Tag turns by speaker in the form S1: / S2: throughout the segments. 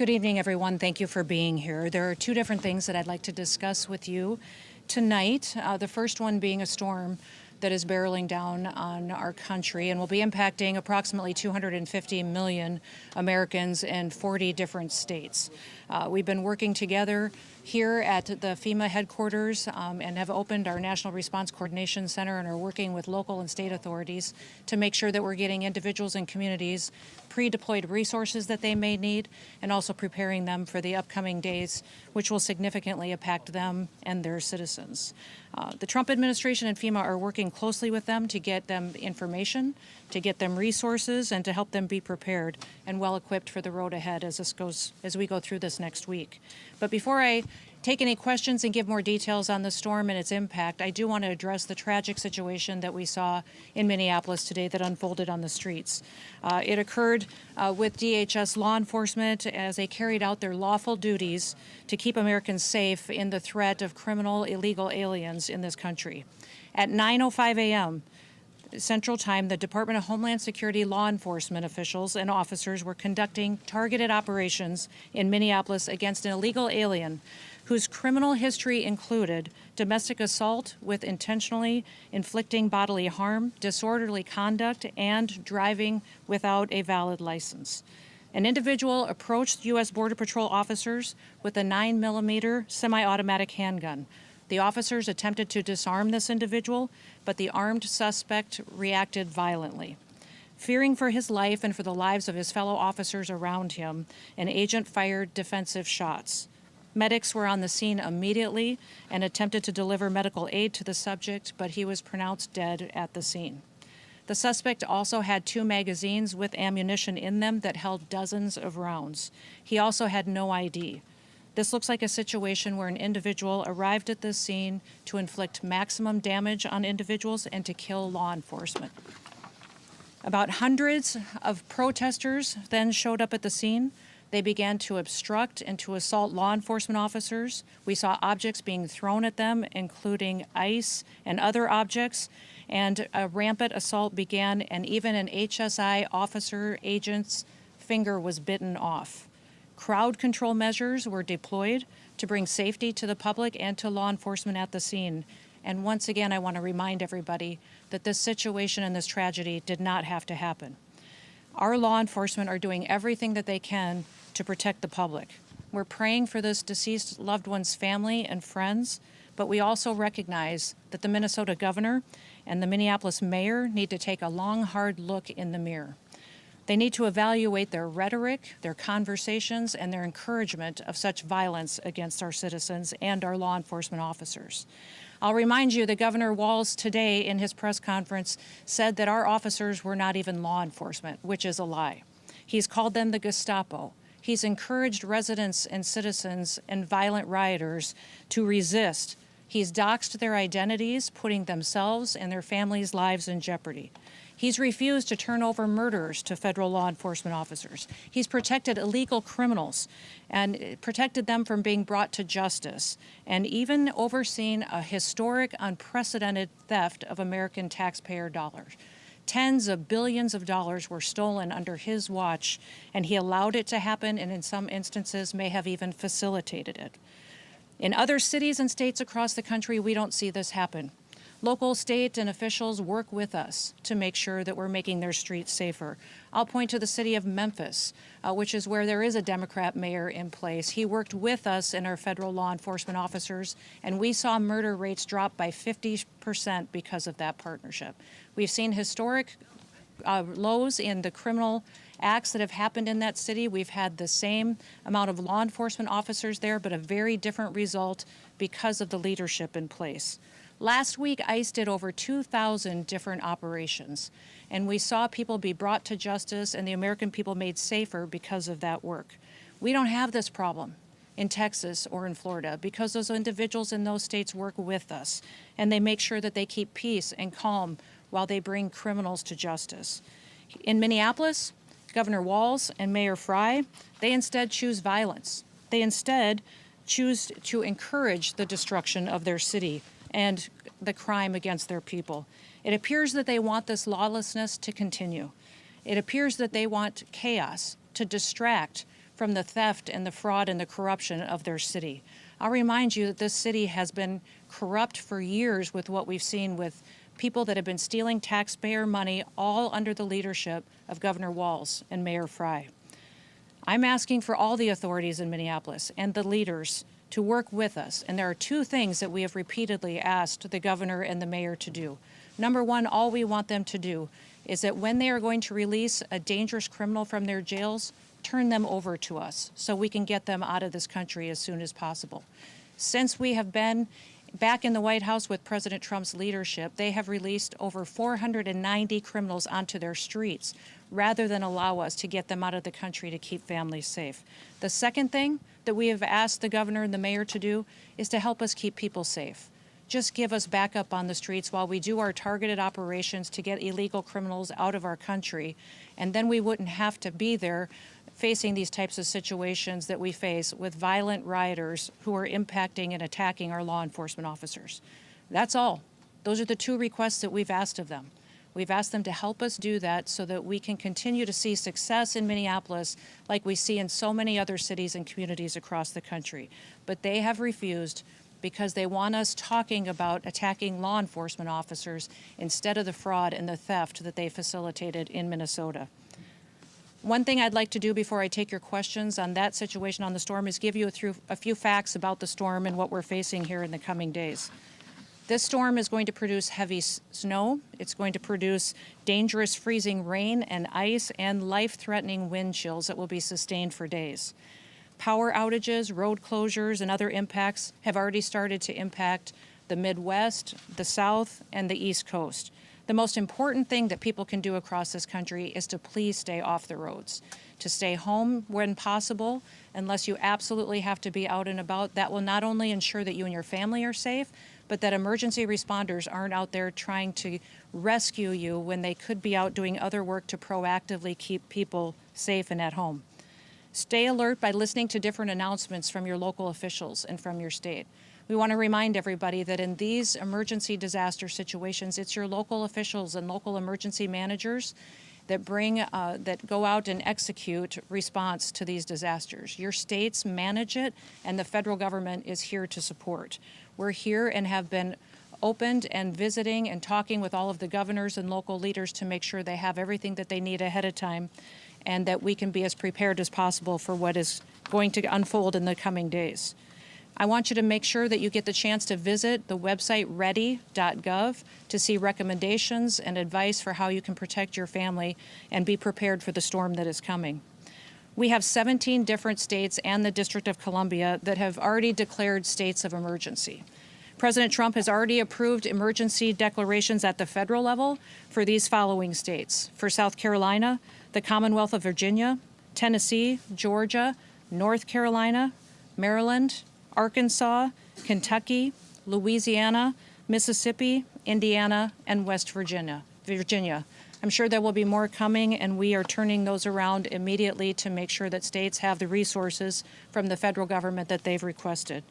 S1: Good evening, everyone. Thank you for being here. There are two different things that I'd like to discuss with you tonight. The first one being a storm that is barreling down on our country and will be impacting approximately 250 million Americans in 40 different states. We've been working together here at the FEMA headquarters and have opened our National Response Coordination Center and are working with local and state authorities to make sure that we're getting individuals and communities pre-deployed resources that they may need and also preparing them for the upcoming days, which will significantly impact them and their citizens. The Trump administration and FEMA are working closely with them to get them information, to get them resources, and to help them be prepared and well equipped for the road ahead as we go through this next week. But before I take any questions and give more details on the storm and its impact, I do want to address the tragic situation that we saw in Minneapolis today that unfolded on the streets. It occurred with DHS law enforcement as they carried out their lawful duties to keep Americans safe in the threat of criminal illegal aliens in this country. At 9:05 a.m. Central Time, the Department of Homeland Security law enforcement officials and officers were conducting targeted operations in Minneapolis against an illegal alien whose criminal history included domestic assault with intentionally inflicting bodily harm, disorderly conduct, and driving without a valid license. An individual approached U.S. Border Patrol officers with a 9mm semi-automatic handgun. The officers attempted to disarm this individual, but the armed suspect reacted violently. Fearing for his life and for the lives of his fellow officers around him, an agent fired defensive shots. Medics were on the scene immediately and attempted to deliver medical aid to the subject, but he was pronounced dead at the scene. The suspect also had 2 magazines with ammunition in them that held dozens of rounds. He also had no ID. This looks like a situation where an individual arrived at this scene to inflict maximum damage on individuals and to kill law enforcement. About hundreds of protesters then showed up at the scene. They began to obstruct and to assault law enforcement officers. We saw objects being thrown at them, including ice and other objects, and a rampant assault began, and even an HSI officer agent's finger was bitten off. Crowd control measures were deployed to bring safety to the public and to law enforcement at the scene. And once again, I want to remind everybody that this situation and this tragedy did not have to happen. Our law enforcement are doing everything that they can to protect the public. We're praying for this deceased loved one's family and friends, but we also recognize that the Minnesota governor and the Minneapolis mayor need to take a long, hard look in the mirror. They need to evaluate their rhetoric, their conversations, and their encouragement of such violence against our citizens and our law enforcement officers. I'll remind you that Governor Walz today in his press conference said that our officers were not even law enforcement, which is a lie. He's called them the Gestapo. He's encouraged residents and citizens and violent rioters to resist. He's doxed their identities, putting themselves and their families' lives in jeopardy. He's refused to turn over murderers to federal law enforcement officers. He's protected illegal criminals and protected them from being brought to justice, and even overseen a historic, unprecedented theft of American taxpayer dollars. Tens of billions of dollars were stolen under his watch, and he allowed it to happen, and in some instances may have even facilitated it. In other cities and states across the country, we don't see this happen. Local, state, and officials work with us to make sure that we're making their streets safer. I'll point to the city of Memphis, which is where there is a Democrat mayor in place. He worked with us and our federal law enforcement officers, and we saw murder rates drop by 50% because of that partnership. We've seen historic lows in the criminal acts that have happened in that city. We've had the same amount of law enforcement officers there, but a very different result because of the leadership in place. Last week, ICE did over 2,000 different operations, and we saw people be brought to justice and the American people made safer because of that work. We don't have this problem in Texas or in Florida because those individuals in those states work with us, and they make sure that they keep peace and calm while they bring criminals to justice. In Minneapolis, Governor Walz and Mayor Frey, they instead choose violence. They instead choose to encourage the destruction of their city and the crime against their people. It appears that they want this lawlessness to continue. It appears that they want chaos to distract from the theft and the fraud and the corruption of their city. I'll remind you that this city has been corrupt for years with what we've seen with people that have been stealing taxpayer money, all under the leadership of Governor Walz and Mayor Frey. I'm asking for all the authorities in Minneapolis and the leaders to work with us, and there are two things that we have repeatedly asked the governor and the mayor to do. Number one, all we want them to do is that when they are going to release a dangerous criminal from their jails, turn them over to us so we can get them out of this country as soon as possible. Since we have been back in the White House with President Trump's leadership, they have released over 490 criminals onto their streets rather than allow us to get them out of the country to keep families safe. The second thing that we have asked the governor and the mayor to do is to help us keep people safe. Just give us backup on the streets while we do our targeted operations to get illegal criminals out of our country, and then we wouldn't have to be there facing these types of situations that we face with violent rioters who are impacting and attacking our law enforcement officers. That's all. Those are the two requests that we've asked of them. We've asked them to help us do that so that we can continue to see success in Minneapolis like we see in so many other cities and communities across the country. But they have refused because they want us talking about attacking law enforcement officers instead of the fraud and the theft that they facilitated in Minnesota. One thing I'd like to do before I take your questions on that situation on the storm is give you a few facts about the storm and what we're facing here in the coming days. This storm is going to produce heavy snow. It's going to produce dangerous freezing rain and ice and life-threatening wind chills that will be sustained for days. Power outages, road closures, and other impacts have already started to impact the Midwest, the South, and the East Coast. The most important thing that people can do across this country is to please stay off the roads, to stay home when possible, unless you absolutely have to be out and about. That will not only ensure that you and your family are safe, but that emergency responders aren't out there trying to rescue you when they could be out doing other work to proactively keep people safe and at home. Stay alert by listening to different announcements from your local officials and from your state. We want to remind everybody that in these emergency disaster situations, it's your local officials and local emergency managers that that go out and execute response to these disasters. Your states manage it, and the federal government is here to support. We're here and have been opened and visiting and talking with all of the governors and local leaders to make sure they have everything that they need ahead of time and that we can be as prepared as possible for what is going to unfold in the coming days. I want you to make sure that you get the chance to visit the website ready.gov to see recommendations and advice for how you can protect your family and be prepared for the storm that is coming. We have 17 different states and the District of Columbia that have already declared states of emergency. President Trump has already approved emergency declarations at the federal level for these following states: for South Carolina, the Commonwealth of Virginia, Tennessee, Georgia, North Carolina, Maryland, Arkansas, Kentucky, Louisiana, Mississippi, Indiana, and West Virginia. I'm sure there will be more coming, and we are turning those around immediately to make sure that states have the resources from the federal government that they've requested.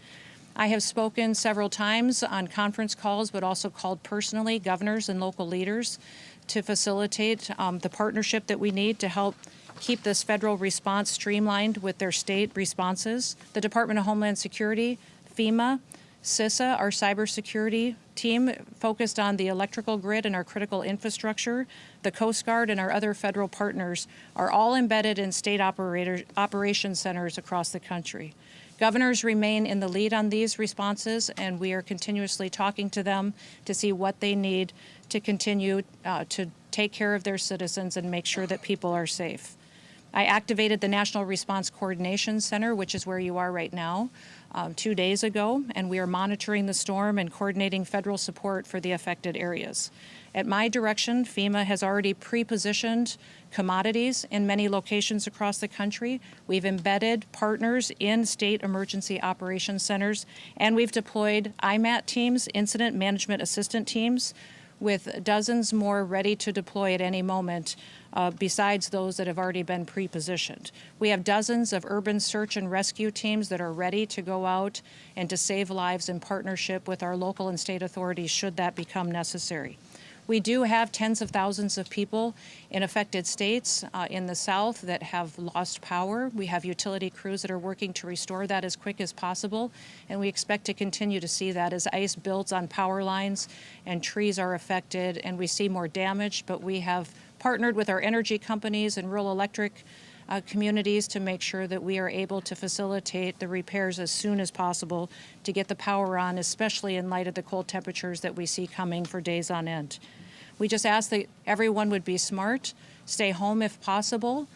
S1: I have spoken several times on conference calls, but also called personally governors and local leaders to facilitate the partnership that we need to help keep this federal response streamlined with their state responses. The Department of Homeland Security, FEMA, CISA, our cybersecurity team focused on the electrical grid and our critical infrastructure, the Coast Guard and our other federal partners are all embedded in state operation centers across the country. Governors remain in the lead on these responses, and we are continuously talking to them to see what they need to continue to take care of their citizens and make sure that people are safe. I activated the National Response Coordination Center, which is where you are right now, 2 days ago, and we are monitoring the storm and coordinating federal support for the affected areas. At my direction, FEMA has already pre-positioned commodities in many locations across the country. We've embedded partners in state emergency operations centers, and we've deployed IMAT teams, incident management assistant teams, with dozens more ready to deploy at any moment, besides those that have already been pre-positioned. We have dozens of urban search and rescue teams that are ready to go out and to save lives in partnership with our local and state authorities should that become necessary. We do have tens of thousands of people in affected states in the South that have lost power. We have utility crews that are working to restore that as quick as possible, and we expect to continue to see that as ice builds on power lines and trees are affected and we see more damage. But we have partnered with our energy companies and rural electric communities to make sure that we are able to facilitate the repairs as soon as possible to get the power on, especially in light of the cold temperatures that we see coming for days on end. We just ask that everyone would be smart, stay home if possible,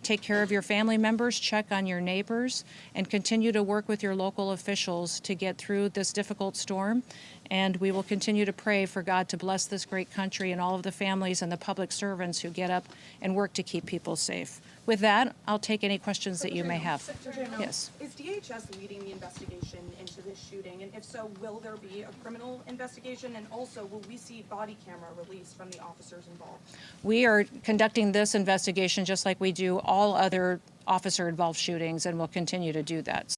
S1: take care of your family members, check on your neighbors, and continue to work with your local officials to get through this difficult storm. And we will continue to pray for God to bless this great country and all of the families and the public servants who get up and work to keep people safe. With that, I'll take any questions that you may have. Yes.
S2: Is DHS leading the investigation into this shooting? And if so, will there be a criminal investigation? And also, will we see body camera released from the officers involved?
S1: We are conducting this investigation just like we do all other officer-involved shootings, and will continue to do that.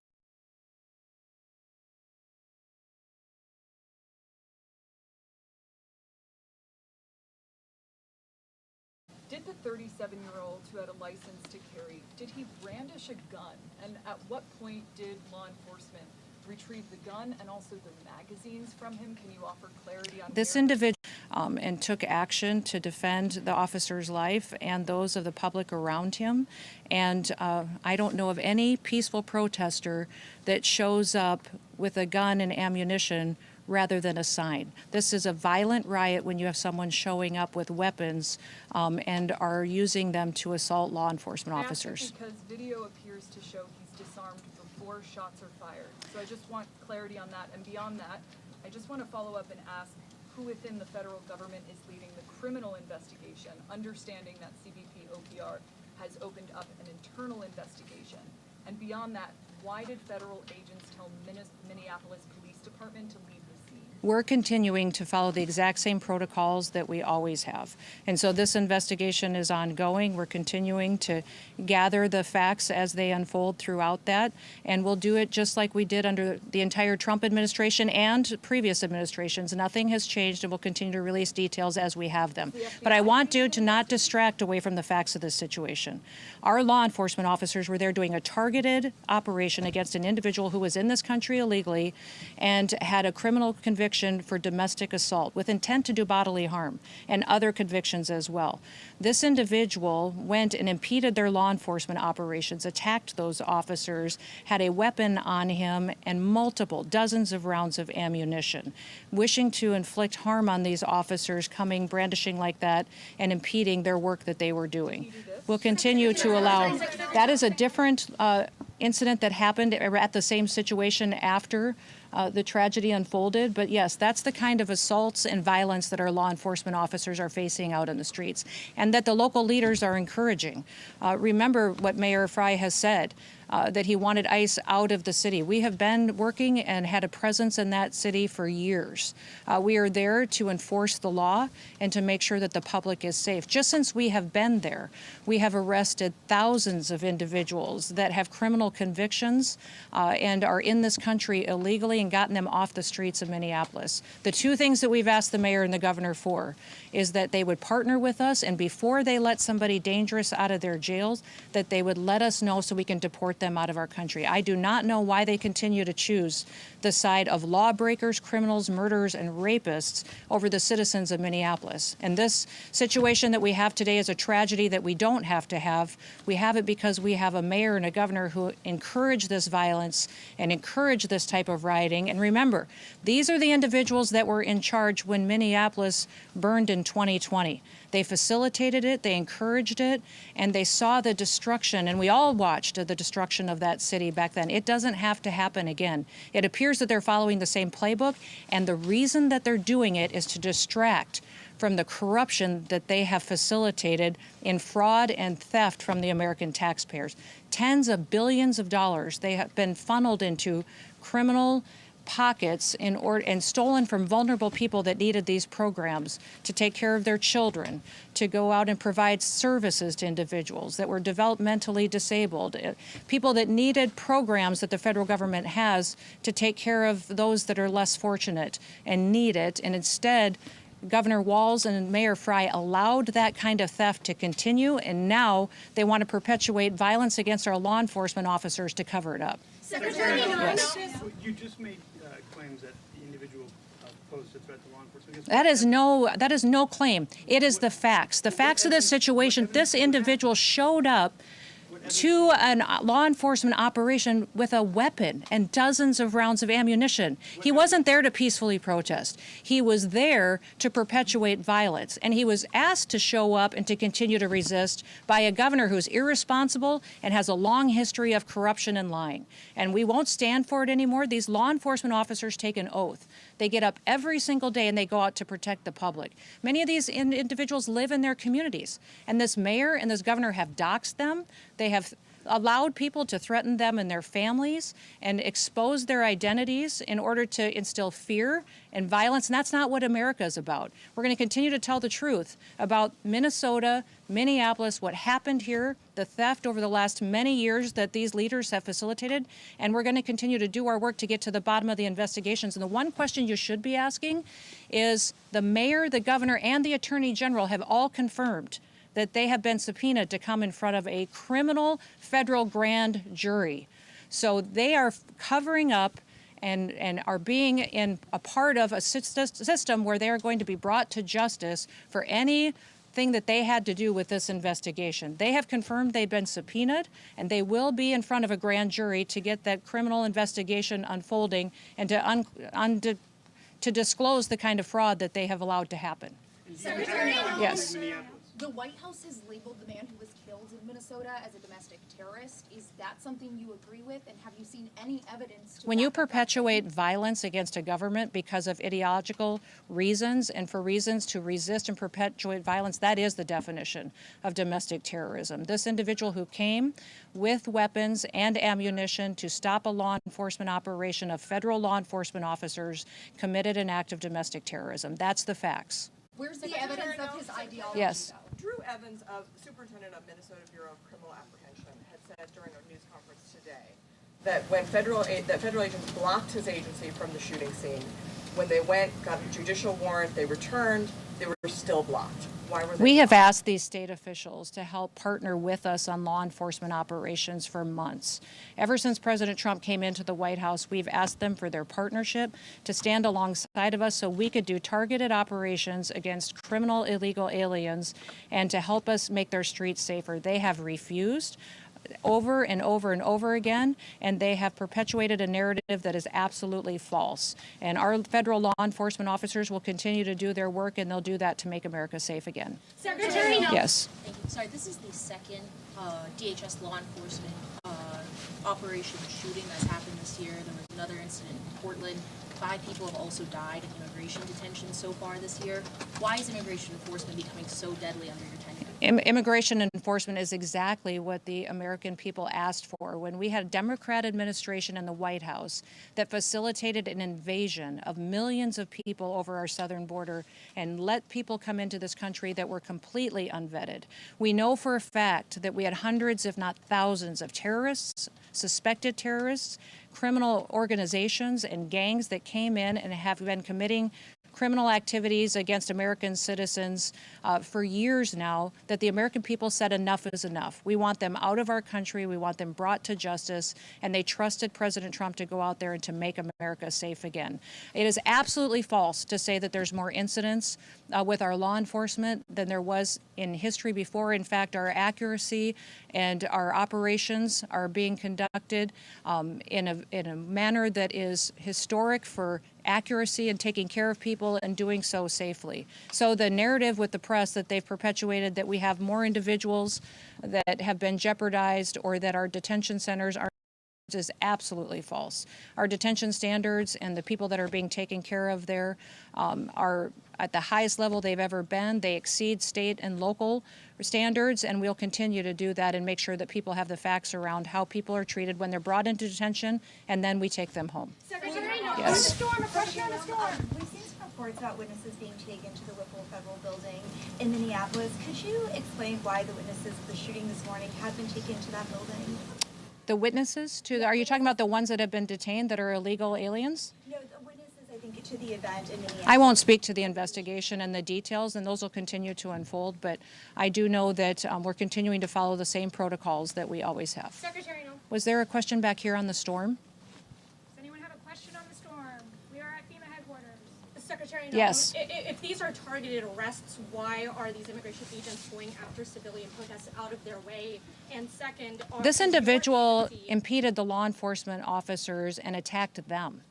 S3: Did the 37-year-old who had a license to carry, did he brandish a gun? And at what point did law enforcement retrieve the gun and also the magazines from him? Can you offer clarity on
S1: this individual and took action to defend the officer's life and those of the public around him. And I don't know of any peaceful protester that shows up with a gun and ammunition rather than a sign. This is a violent riot when you have someone showing up with weapons and are using them to assault law enforcement officers.
S3: Because video appears to show he's disarmed before shots are fired. So I just want clarity on that. And beyond that, I just want to follow up and ask who within the federal government is leading the criminal investigation, understanding that CBP OPR has opened up an internal investigation. And beyond that, why did federal agents tell Minneapolis Police Department to leave the scene?
S1: We're continuing to follow the exact same protocols that we always have. And so this investigation is ongoing. We're continuing to gather the facts as they unfold throughout that. And we'll do it just like we did under the entire Trump administration and previous administrations. Nothing has changed, and we'll continue to release details as we have them. But I want you to not distract away from the facts of this situation. Our law enforcement officers were there doing a targeted operation against an individual who was in this country illegally and had a criminal conviction for domestic assault with intent to do bodily harm and other convictions as well. This individual went and impeded their law enforcement operations, attacked those officers, had a weapon on him and multiple dozens of rounds of ammunition, wishing to inflict harm on these officers, coming brandishing like that and impeding their work that they were doing. We'll continue to allow. That is a different incident that happened at the same situation after the tragedy unfolded. But yes, that's the kind of assaults and violence that our law enforcement officers are facing out in the streets and that the local leaders are encouraging. Remember what Mayor Frey has said, that he wanted ICE out of the city. We have been working and had a presence in that city for years. We are there to enforce the law and to make sure that the public is safe. Just since we have been there, we have arrested thousands of individuals that have criminal convictions and are in this country illegally and gotten them off the streets of Minneapolis. The two things that we've asked the mayor and the governor for is that they would partner with us, and before they let somebody dangerous out of their jails, that they would let us know so we can deport them out of our country. I do not know why they continue to choose the side of lawbreakers, criminals, murderers, and rapists over the citizens of Minneapolis. And this situation that we have today is a tragedy that we don't have to have. We have it because we have a mayor and a governor who encourage this violence and encourage this type of rioting. And remember, these are the individuals that were in charge when Minneapolis burned in 2020. They facilitated it, they encouraged it, and they saw the destruction, and we all watched the destruction of that city back then. It doesn't have to happen again. It appears that they're following the same playbook, and the reason that they're doing it is to distract from the corruption that they have facilitated in fraud and theft from the American taxpayers. Tens of billions of dollars they have been funneled into criminal pockets and stolen from vulnerable people that needed these programs to take care of their children, to go out and provide services to individuals that were developmentally disabled, people that needed programs that the federal government has to take care of those that are less fortunate and need it, and instead Governor Walz and Mayor Frey allowed that kind of theft to continue, and now they want to perpetuate violence against our law enforcement officers to cover it up.
S4: Secretary,
S1: yes.
S4: You just made claims that the individual posed a threat to law enforcement.
S1: That is no claim. It is the facts. The facts of this situation. This individual showed up to a law enforcement operation with a weapon and dozens of rounds of ammunition. He wasn't there to peacefully protest. He was there to perpetuate violence. And he was asked to show up and to continue to resist by a governor who's irresponsible and has a long history of corruption and lying. And we won't stand for it anymore. These law enforcement officers take an oath. They get up every single day and they go out to protect the public. Many of these individuals live in their communities. And this mayor and this governor have doxed them. They have allowed people to threaten them and their families and expose their identities in order to instill fear and violence. And that's not what America is about. We're going to continue to tell the truth about Minnesota, Minneapolis, what happened here, the theft over the last many years that these leaders have facilitated. And we're going to continue to do our work to get to the bottom of the investigations. And the one question you should be asking is the mayor, the governor, and the attorney general have all confirmed that they have been subpoenaed to come in front of a criminal federal grand jury. So they are covering up and are being in a part of a system where they are going to be brought to justice for anything that they had to do with this investigation. They have confirmed they've been subpoenaed, and they will be in front of a grand jury to get that criminal investigation unfolding and to disclose the kind of fraud that they have allowed to happen.
S5: Secretary,
S1: yes.
S5: The White House has labeled the man who was killed in Minnesota as a domestic terrorist. Is that something you agree with? And have you seen any evidence to
S1: When you
S5: back up that
S1: perpetuate
S5: claim?
S1: violence against a government because of ideological reasons and for reasons to resist and perpetuate violence, that is the definition of domestic terrorism. This individual who came with weapons and ammunition to stop a law enforcement operation of federal law enforcement officers committed an act of domestic terrorism. That's the facts.
S5: Where's the evidence of his ideology,
S1: Yes.
S5: though?
S6: Drew Evans, superintendent of Minnesota Bureau of Criminal Apprehension, had said during a news conference today that when federal agents blocked his agency from the shooting scene, when they went, got a judicial warrant, they returned, they were still blocked. Why were they
S1: We have
S6: blocked?
S1: asked these state officials to help partner with us on law enforcement operations for months. Ever since President Trump came into the White House, we've asked them for their partnership to stand alongside of us so we could do targeted operations against criminal illegal aliens and to help us make their streets safer. They have refused over and over and over again, and they have perpetuated a narrative that is absolutely false. And our federal law enforcement officers will continue to do their work, and they'll do that to make America safe again.
S5: Secretary,
S1: Yes.
S7: Thank you. Sorry, this is the second DHS law enforcement operation shooting that's happened this year. There was another incident in Portland. 5 people have also died in immigration detention so far this year. Why is immigration enforcement becoming so deadly under your tenure?
S1: Immigration enforcement is exactly what the American people asked for. When we had a Democrat administration in the White House that facilitated an invasion of millions of people over our southern border and let people come into this country that were completely unvetted. We know for a fact that we had hundreds, if not thousands, of terrorists, suspected terrorists, criminal organizations and gangs that came in and have been committing criminal activities against American citizens for years now, that the American people said enough is enough. We want them out of our country. We want them brought to justice. And they trusted President Trump to go out there and to make America safe again. It is absolutely false to say that there's more incidents with our law enforcement than there was in history before. In fact, our accuracy and our operations are being conducted in a manner that is historic for accuracy and taking care of people and doing so safely. So the narrative with the press that they've perpetuated that we have more individuals that have been jeopardized or that our detention centers are is absolutely false. Our detention standards and the people that are being taken care of there are at the highest level they've ever been. They exceed state and local standards, and we'll continue to do that and make sure that people have the facts around how people are treated when they're brought into detention, and then we take them home.
S5: Secretary,
S1: Yes.
S5: We've seen
S8: some reports about witnesses being taken to the Whipple Federal Building in Minneapolis. Could you explain why the witnesses of the shooting this morning have been taken to that building?
S1: The witnesses to, are you talking about the ones that have been detained that are illegal aliens?
S8: No, the witnesses, I think, speak to the event in Minneapolis?
S1: I won't speak to the investigation and the details, and those will continue to unfold, but I do know that we're continuing to follow the same protocols that we always have.
S9: Secretary Noem,
S1: Was there a question back here on the storm?
S9: does anyone have a question on the storm? We are at FEMA headquarters.
S2: Secretary Noem,
S1: Yes.
S2: if these are targeted arrests, why are these immigration agents going after civilian protests out of their way? And second,
S1: This
S2: is your
S1: individual
S2: agency-
S1: impeded the law enforcement officers and attacked them.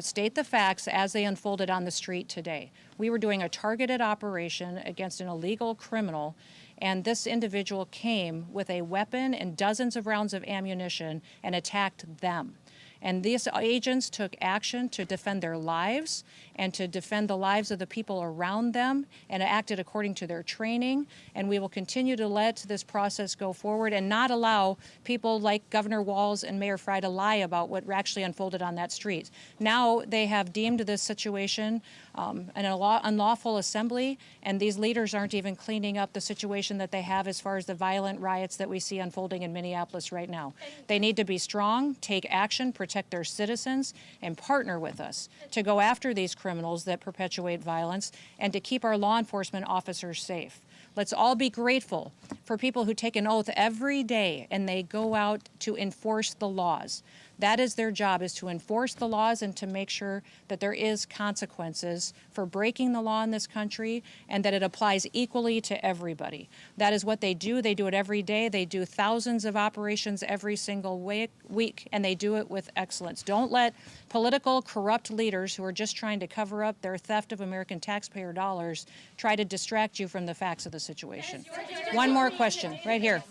S1: State the facts as they unfolded on the street today. We were doing a targeted operation against an illegal criminal, and this individual came with a weapon and dozens of rounds of ammunition and attacked them. And these agents took action to defend their lives and to defend the lives of the people around them and acted according to their training. And we will continue to let this process go forward and not allow people like Governor Walz and Mayor Frey to lie about what actually unfolded on that street. Now they have deemed this situation an unlawful assembly, and these leaders aren't even cleaning up the situation that they have as far as the violent riots that we see unfolding in Minneapolis right now. They need to be strong, take action, protect their citizens, and partner with us to go after these criminals that perpetuate violence and to keep our law enforcement officers safe. Let's all be grateful for people who take an oath every day and they go out to enforce the laws. That is their job, is to enforce the laws and to make sure that there is consequences for breaking the law in this country and that it applies equally to everybody. That is what they do. They do it every day. They do thousands of operations every single week, and they do it with excellence. Don't let political, corrupt leaders who are just trying to cover up their theft of American taxpayer dollars try to distract you from the facts of the situation. One more question, right here.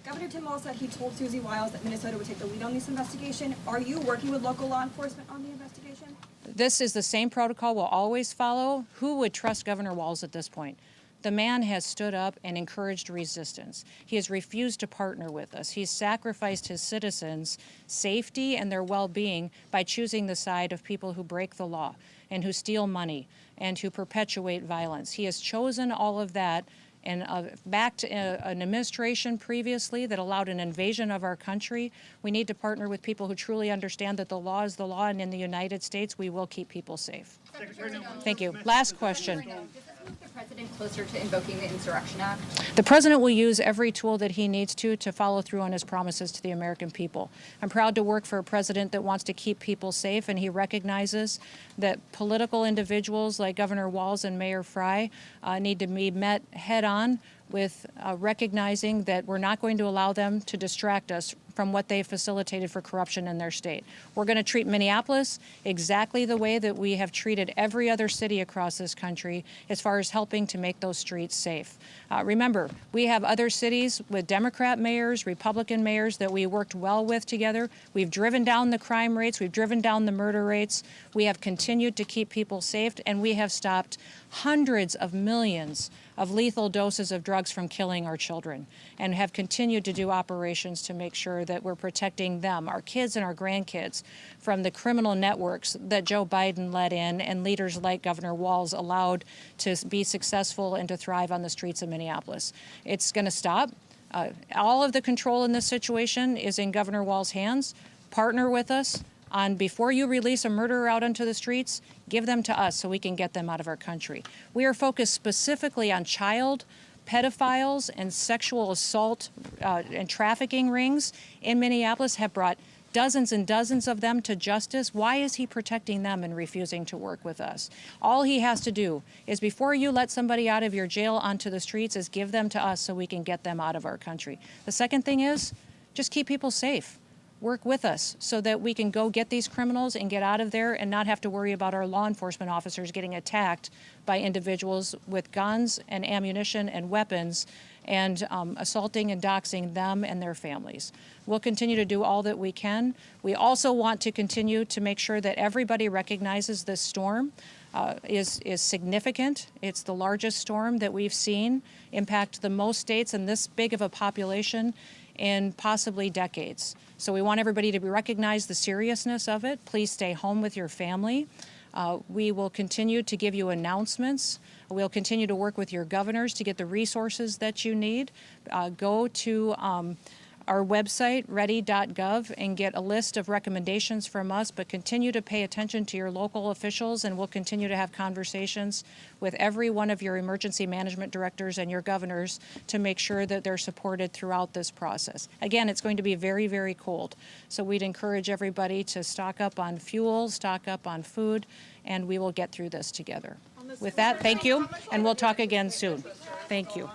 S10: Governor Tim Walz said he told Susie Wiles that Minnesota would take the lead on this investigation. Are you working with local law enforcement on the investigation?
S1: This is the same protocol we'll always follow. Who would trust Governor Walz at this point? The man has stood up and encouraged resistance. He has refused to partner with us. He's sacrificed his citizens' safety and their well-being by choosing the side of people who break the law and who steal money and who perpetuate violence. He has chosen all of that and backed an administration previously that allowed an invasion of our country. We need to partner with people who truly understand that the law is the law, and in the United States, we will keep people safe. Thank you. Last question.
S5: Move the president closer to invoking the Insurrection Act?
S1: The president will use every tool that he needs to follow through on his promises to the American people. I'm proud to work for a president that wants to keep people safe, and he recognizes that political individuals like Governor Walz and Mayor Frey need to be met head-on with recognizing that we're not going to allow them to distract us from what they facilitated for corruption in their state. We're going to treat Minneapolis exactly the way that we have treated every other city across this country as far as helping to make those streets safe. Remember, we have other cities with Democrat mayors, Republican mayors that we worked well with together. We've driven down the crime rates. We've driven down the murder rates. We have continued to keep people safe, and we have stopped hundreds of millions of lethal doses of drugs from killing our children, and have continued to do operations to make sure that we're protecting them, our kids and our grandkids, from the criminal networks that Joe Biden let in and leaders like Governor Walz allowed to be successful and to thrive on the streets of Minneapolis. It's going to stop. All of the control in this situation is in Governor Walz's hands. Partner with us on, before you release a murderer out onto the streets, give them to us so we can get them out of our country. We are focused specifically on child pedophiles and sexual assault and trafficking rings in Minneapolis, have brought dozens and dozens of them to justice. Why is he protecting them and refusing to work with us? All he has to do is, before you let somebody out of your jail onto the streets, is give them to us so we can get them out of our country. The second thing is, just keep people safe. Work with us so that we can go get these criminals and get out of there and not have to worry about our law enforcement officers getting attacked by individuals with guns and ammunition and weapons and assaulting and doxing them and their families. We'll continue to do all that we can. We also want to continue to make sure that everybody recognizes this storm is significant. It's the largest storm that we've seen impact the most states and this big of a population in possibly decades. So we want everybody to recognize the seriousness of it. Please stay home with your family. We will continue to give you announcements. We'll continue to work with your governors to get the resources that you need. Go to our website, ready.gov, and get a list of recommendations from us, but continue to pay attention to your local officials, and we'll continue to have conversations with every one of your emergency management directors and your governors to make sure that they're supported throughout this process. Again, it's going to be very, very cold, so we'd encourage everybody to stock up on fuel, stock up on food, and we will get through this together. With that, thank you, and we'll talk again soon. Thank you.